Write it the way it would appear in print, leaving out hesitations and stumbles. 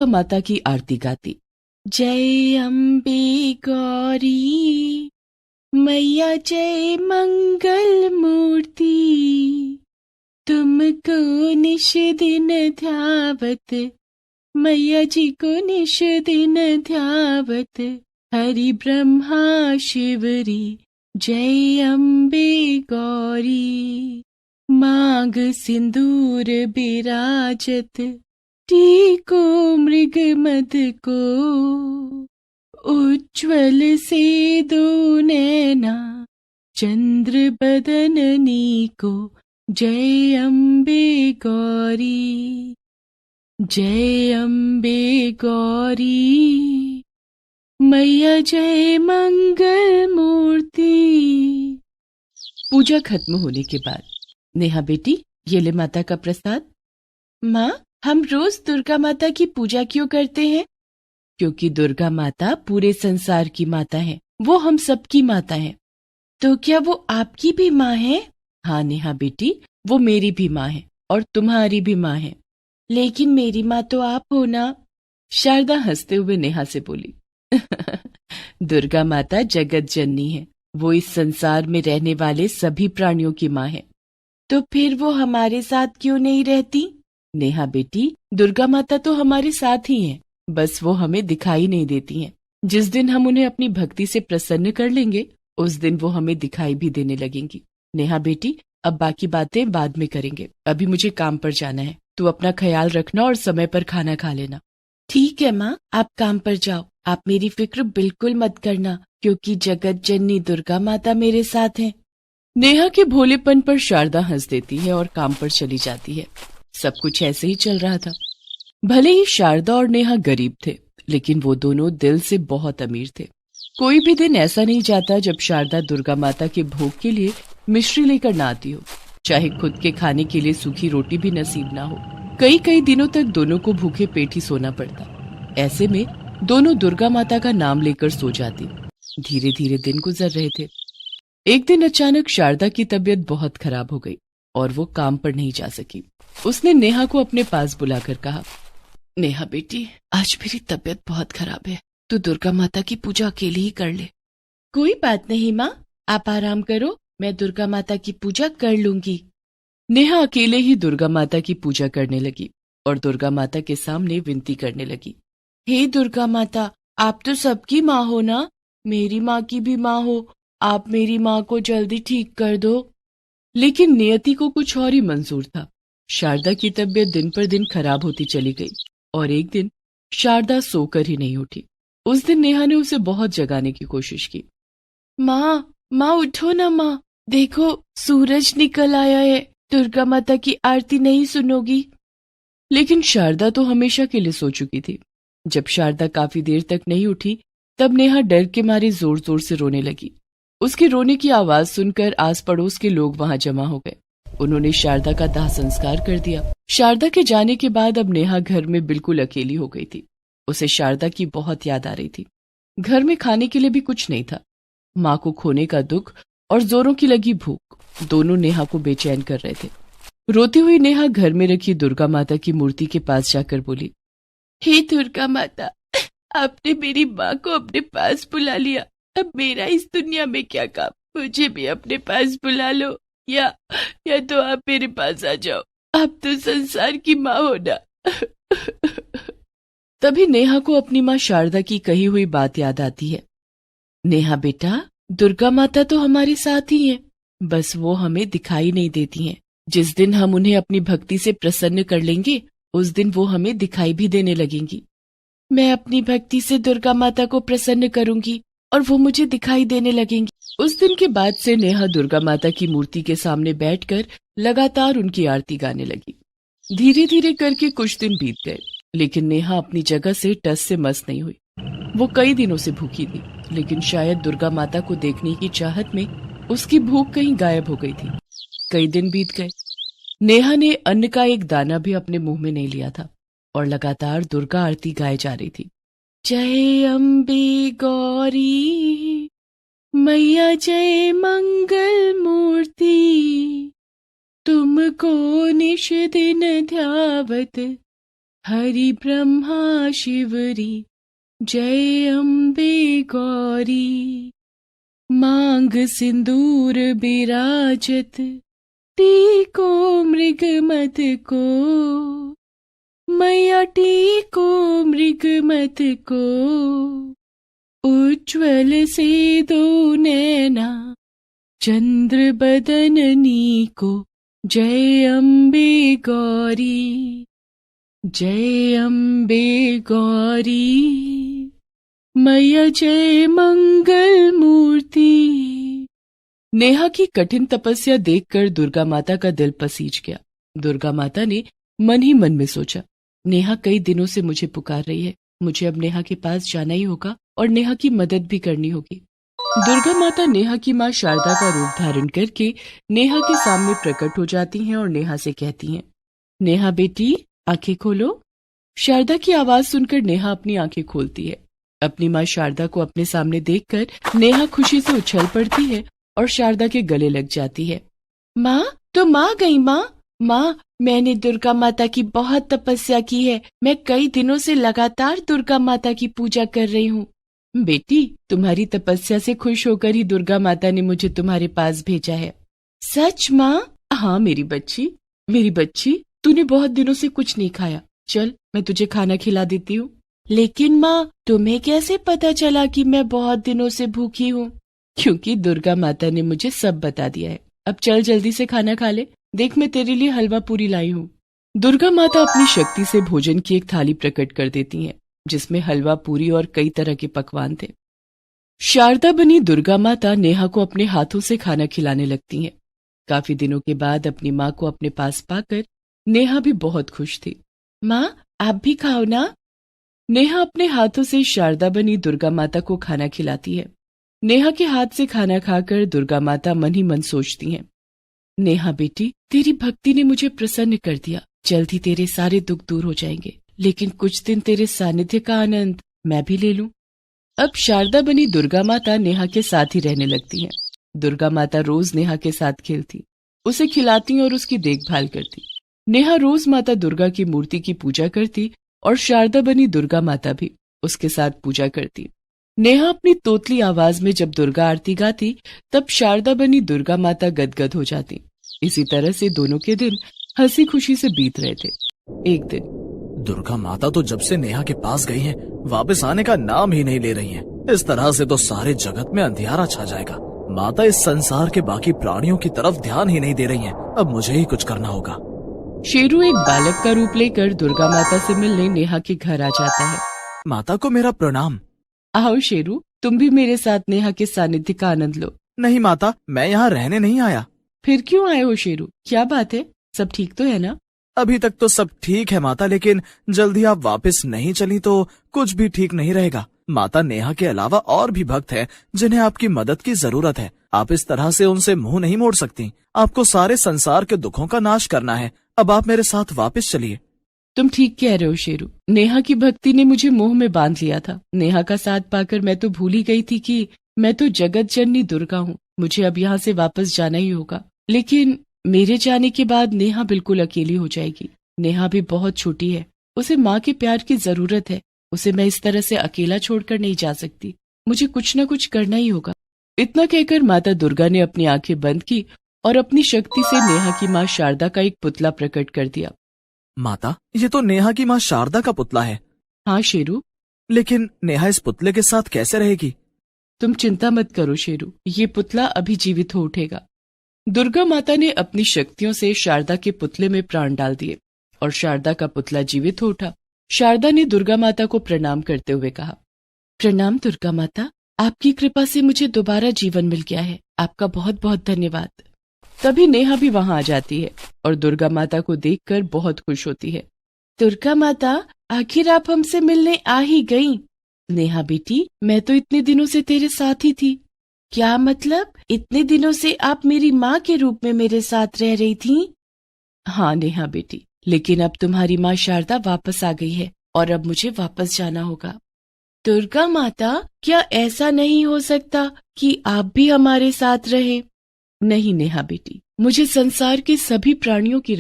माता की आरती गाती। जय अम्बे गौरी मैया जय मंगल मूर्ति, तुमको निश दिन ध्यावत, मैया जी को निश दिन ध्यावत, हरि ब्रह्मा शिवरी जय अम्बे गौरी। मांग सिंदूर बिराजत, टीको मृग मद को, उज्ज्वल से दो नैना, चंद्र बदननी को, जय अम्बे गौरी, जय अम्बे गौरी मैया जय मंगल मूर्ति। पूजा खत्म होने के बाद, नेहा बेटी ये ले माता का प्रसाद। माँ, हम रोज दुर्गा माता की पूजा क्यों करते हैं? क्योंकि दुर्गा माता पूरे संसार की माता है, वो हम सबकी माता है। तो क्या वो आपकी भी माँ है? हाँ नेहा बेटी, वो मेरी भी माँ है और तुम्हारी भी माँ है। लेकिन मेरी माँ तो आप हो ना? शारदा हंसते हुए नेहा से बोली। दुर्गा माता जगत जननी है, वो इस संसार में रहने वाले सभी प्राणियों की माँ है। तो फिर वो हमारे साथ क्यों नहीं रहती? नेहा बेटी, दुर्गा माता तो हमारे साथ ही हैं, बस वो हमें दिखाई नहीं देती हैं। जिस दिन हम उन्हें अपनी भक्ति से प्रसन्न कर लेंगे, उस दिन वो हमें दिखाई भी देने लगेंगी। नेहा बेटी, अब बाकी बातें बाद में करेंगे, अभी मुझे काम पर जाना है। तू अपना ख्याल रखना और समय पर खाना खा लेना। ठीक है माँ, आप काम पर जाओ, आप मेरी फिक्र बिल्कुल मत करना, क्योंकि जगत जननी दुर्गा माता मेरे साथ है। नेहा के भोलेपन पर शारदा हंस देती है और काम पर चली जाती है। सब कुछ ऐसे ही चल रहा था। भले ही शारदा और नेहा गरीब थे, लेकिन वो दोनों दिल से बहुत अमीर थे। कोई भी दिन ऐसा नहीं जाता जब शारदा दुर्गा माता के भोग के लिए मिश्री लेकर ना आती हो, चाहे खुद के खाने के लिए सूखी रोटी भी नसीब ना हो। कई कई दिनों तक दोनों को भूखे पेट ही सोना पड़ता। ऐसे में दोनों दुर्गा माता का नाम लेकर सो जाती। धीरे धीरे दिन गुजर रहे थे। एक दिन अचानक शारदा की तबीयत बहुत खराब हो गई और वो काम पर नहीं जा सकी। उसने नेहा को अपने पास बुलाकर कहा, नेहा बेटी, आज मेरी तबीयत बहुत खराब है, तू दुर्गा माता की पूजा अकेले ही कर ले। कोई बात नहीं माँ, आप आराम करो, मैं दुर्गा माता की पूजा कर लूंगी। नेहा अकेले ही दुर्गा माता की पूजा करने लगी और दुर्गा माता के सामने विनती करने लगी। हे दुर्गा माता, आप तो सबकी माँ हो ना, मेरी माँ की भी माँ हो, आप मेरी माँ को जल्दी ठीक कर दो। लेकिन नियति को कुछ और ही मंजूर था। शारदा की तबीयत दिन पर दिन खराब होती चली गई और एक दिन शारदा सोकर ही नहीं उठी। उस दिन नेहा ने उसे बहुत जगाने की कोशिश की। माँ, माँ उठो ना माँ, देखो सूरज निकल आया है, दुर्गा माता की आरती नहीं सुनोगी? लेकिन शारदा तो हमेशा के लिए सो चुकी थी। जब शारदा काफी देर तक नहीं उठी, तब नेहा डर के मारे जोर जोर से रोने लगी। उसके रोने की आवाज सुनकर आस पड़ोस के लोग वहां जमा हो गए। उन्होंने शारदा का दाह संस्कार कर दिया। शारदा के जाने के बाद अब नेहा घर में बिल्कुल अकेली हो गई थी। उसे शारदा की बहुत याद आ रही थी। घर में खाने के लिए भी कुछ नहीं था। माँ को खोने का दुख और जोरों की लगी भूख दोनों नेहा को बेचैन कर रहे थे। रोती हुई नेहा घर में रखी दुर्गा माता की मूर्ति के पास जाकर बोली, हे दुर्गा माता, आपने मेरी माँ को अपने पास बुला लिया, अब मेरा इस दुनिया में क्या काम, मुझे भी अपने पास बुला लो, या तो आप मेरे पास आ जाओ, आप तो संसार की माँ हो ना। तभी नेहा को अपनी माँ शारदा की कही हुई बात याद आती है। नेहा बेटा, दुर्गा माता तो हमारे साथ ही हैं, बस वो हमें दिखाई नहीं देती हैं। जिस दिन हम उन्हें अपनी भक्ति से प्रसन्न कर लेंगे, उस दिन वो हमें दिखाई भी देने लगेंगी। मैं अपनी भक्ति से दुर्गा माता को प्रसन्न करूंगी और वो मुझे दिखाई देने लगेंगी। उस दिन के बाद से नेहा दुर्गा माता की मूर्ति के सामने बैठकर लगातार उनकी आरती गाने लगी। धीरे धीरे करके कुछ दिन बीत गए, लेकिन नेहा अपनी जगह से टस से मस नहीं हुई। वो कई दिनों से भूखी थी, लेकिन शायद दुर्गा माता को देखने की चाहत में उसकी भूख कहीं गायब हो गई थी। कई दिन बीत गए। नेहा ने अन्न का एक दाना भी अपने मुंह में नहीं लिया था और लगातार दुर्गा आरती गाए जा रही थी। जय अम्बे गौरी मैया जय मंगल मूर्ति, तुमको निश दिन ध्यावत, हरि ब्रह्मा शिवरी जय अम्बे गौरी। मांग सिंदूर बिराजत टीको मृग मद को। मैया टीको मृग मद को। उज्ज्वल से दो नैना चंद्र बदननी को। जय अम्बे गौरी जय अम्बे गौरी। मैया जय मंगल मूर्ति। नेहा की कठिन तपस्या देखकर दुर्गा माता का दिल पसीज गया। दुर्गा माता ने मन ही मन में सोचा, नेहा कई दिनों से मुझे पुकार रही है, मुझे अब नेहा के पास जाना ही होगा और नेहा की मदद भी करनी होगी। दुर्गा माता नेहा की माँ शारदा का रूप धारण करके नेहा के सामने प्रकट हो जाती हैं और नेहा से कहती हैं, नेहा बेटी आंखें खोलो। शारदा की आवाज सुनकर नेहा अपनी आंखें खोलती है। अपनी माँ शारदा को अपने सामने देखकर नेहा खुशी से उछल पड़ती है और शारदा के गले लग जाती है। माँ तुम आ गई माँ। माँ मैंने दुर्गा माता की बहुत तपस्या की है, मैं कई दिनों से लगातार दुर्गा माता की पूजा कर रही हूँ। बेटी तुम्हारी तपस्या से खुश होकर ही दुर्गा माता ने मुझे तुम्हारे पास भेजा है। सच माँ? हाँ मेरी बच्ची तूने बहुत दिनों से कुछ नहीं खाया, चल मैं तुझे खाना खिला देती हूँ। लेकिन माँ तुम्हें कैसे पता चला कि मैं बहुत दिनों से भूखी हूँ? क्योंकि दुर्गा माता ने मुझे सब बता दिया है। अब चल जल्दी से खाना खा ले, देख मैं तेरे लिए हलवा पूरी लाई हूँ। दुर्गा माता अपनी शक्ति से भोजन की एक थाली प्रकट कर देती हैं, जिसमें हलवा पूरी और कई तरह के पकवान थे। शारदा बनी दुर्गा माता नेहा को अपने हाथों से खाना खिलाने लगती हैं। काफी दिनों के बाद अपनी माँ को अपने पास पाकर नेहा भी बहुत खुश थी। माँ आप भी खाओ ना। नेहा अपने हाथों से शारदा बनी दुर्गा माता को खाना खिलाती है। नेहा के हाथ से खाना खाकर दुर्गा माता मन ही मन सोचती हैं, नेहा बेटी तेरी भक्ति ने मुझे प्रसन्न कर दिया, जल्द ही तेरे सारे दुख दूर हो जाएंगे, लेकिन कुछ दिन तेरे सानिध्य का आनंद मैं भी ले लूं। अब शारदा बनी दुर्गा माता नेहा के साथ ही रहने लगती हैं। दुर्गा माता रोज नेहा के साथ खेलती, उसे खिलाती और उसकी देखभाल करती। नेहा रोज माता दुर्गा की मूर्ति की पूजा करती और शारदा बनी दुर्गा माता भी उसके साथ पूजा करती। नेहा अपनी तोतली आवाज में जब दुर्गा आरती गाती, तब शारदा बनी दुर्गा माता गदगद हो जाती। इसी तरह से दोनों के दिन हंसी खुशी से बीत रहे थे। एक दिन दुर्गा माता तो जब से नेहा के पास गई हैं, वापस आने का नाम ही नहीं ले रही हैं। इस तरह से तो सारे जगत में अंधियारा छा जाएगा। माता इस संसार के बाकी प्राणियों की तरफ ध्यान ही नहीं दे रही हैं। अब मुझे ही कुछ करना होगा। शेरू एक बालक का रूप लेकर दुर्गा माता से मिलने नेहा के घर आ जाता है। माता को मेरा प्रणाम। आओ शेरू, तुम भी मेरे साथ नेहा के सानिध्य का आनंद लो। नहीं माता, मैं यहाँ रहने नहीं आया। फिर क्यों आए हो शेरू, क्या बात है, सब ठीक तो है ना? अभी तक तो सब ठीक है माता, लेकिन जल्दी आप वापस नहीं चली तो कुछ भी ठीक नहीं रहेगा। माता नेहा के अलावा और भी भक्त हैं जिन्हें आपकी मदद की जरूरत है। आप इस तरह से उनसे मुंह नहीं मोड़ सकती। आपको सारे संसार के दुखों का नाश करना है। अब आप मेरे साथ वापस चलिए। तुम ठीक कह रहे हो शेरू, नेहा की भक्ति ने मुझे मोह में बांध लिया था। नेहा का साथ पाकर मैं तो भूल ही गई थी कि मैं तो जगत जननी दुर्गा हूँ। मुझे अब यहाँ से वापस जाना ही होगा, लेकिन मेरे जाने के बाद नेहा बिल्कुल अकेली हो जाएगी। नेहा भी बहुत छोटी है, उसे माँ के प्यार की जरूरत है। उसे मैं इस तरह से अकेला छोड़कर नहीं जा सकती। मुझे कुछ न कुछ करना ही होगा। इतना कहकर माता दुर्गा ने अपनी आंखें बंद की और अपनी शक्ति से नेहा की माँ शारदा का एक पुतला प्रकट कर दिया। माता, ये तो नेहा की माँ शारदा का पुतला है। हाँ शेरू, लेकिन नेहा इस पुतले के साथ कैसे रहेगी? तुम चिंता मत करो शेरू, ये पुतला अभी जीवित हो उठेगा। दुर्गा माता ने अपनी शक्तियों से शारदा के पुतले में प्राण डाल दिए और शारदा का पुतला जीवित हो उठा। शारदा ने दुर्गा माता को प्रणाम करते हुए कहा, प्रणाम दुर्गा माता, आपकी कृपा से मुझे दोबारा जीवन मिल गया है, आपका बहुत बहुत धन्यवाद। तभी नेहा भी वहां आ जाती है और दुर्गा माता को देखकर बहुत खुश होती है। दुर्गा माता, आखिर आप हमसे मिलने आ ही गईं। नेहा बेटी, मैं तो इतने दिनों से तेरे साथ ही थी। क्या मतलब, इतने दिनों से आप मेरी माँ के रूप में मेरे साथ रह रही थीं? हाँ नेहा बेटी, लेकिन अब तुम्हारी माँ शारदा वापस आ गई है और अब मुझे वापस जाना होगा। दुर्गा माता, क्या ऐसा नहीं हो सकता कि आप भी हमारे साथ रहे? नहीं नेहा बेटी, मुझे संसार के सभी प्राणियों की